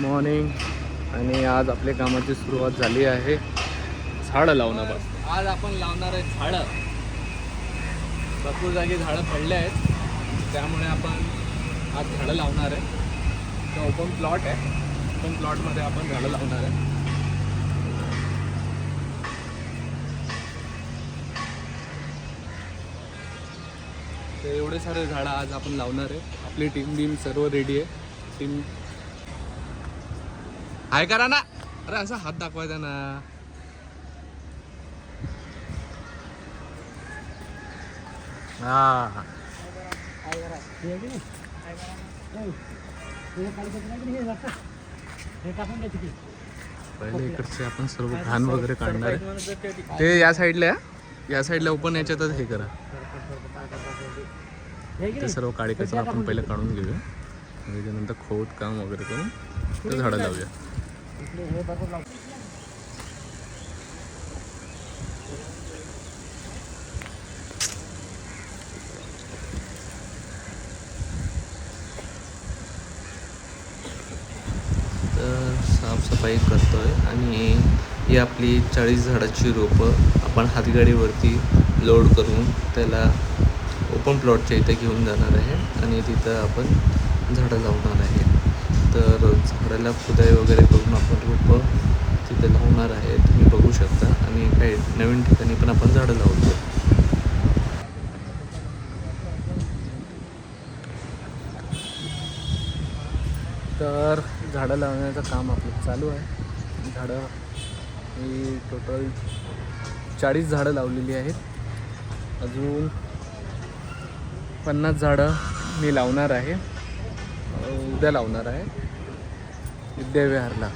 Morning आणि आज आपल्या कामाची सुरुवात झाली आहे झाडं लावण्यापासून. आज आपण लावणार आहे झाडं. भरपूर जागी झाडं पडले आहेत, त्यामुळे आपण आज झाडं लावणार आहे. तो ओपन प्लॉट आहे, ओपन प्लॉटमध्ये आपण झाडं लावणार आहे. तर एवढे सारे झाडं आज आपण लावणार आहे. आपली टीम सर्व रेडी आहे. टीम हाय करा ना. अरे असा हात दाखवायचा ना. हा पहिले इकडचे आपण सर्व घाण वगैरे काढणार आहे. ते या साईडला ओपन याच्यातच हे करा. ते सर्व काळी कचरा आपण पहिले काढून घेऊया. त्याच्यानंतर खोद काम वगैरे करून ते झाडं लावूया. तर साफसफाई करतोय आणि ही आपली 40 झाडाची रोपं आपण हातगाडीवरती लोड करून त्याला ओपन प्लॉटच्या इथे घेऊन जाणार आहे आणि तिथं आपण झाडं लावणार आहे. तर झाडाला खुदाई वगैरे करून आपण रोपं तिथे लावणार आहे, तुम्ही बघू शकता. आणि काही नवीन ठिकाणी पण आपण झाडं लावतो. तर झाडं लावण्याचं काम आपलं चालू आहे. झाडं ही टोटल 40 झाडं लावलेली आहेत. अजून 50 झाडं मी लावणार आहे, उद्या लावणार आहे विद्याविहारला.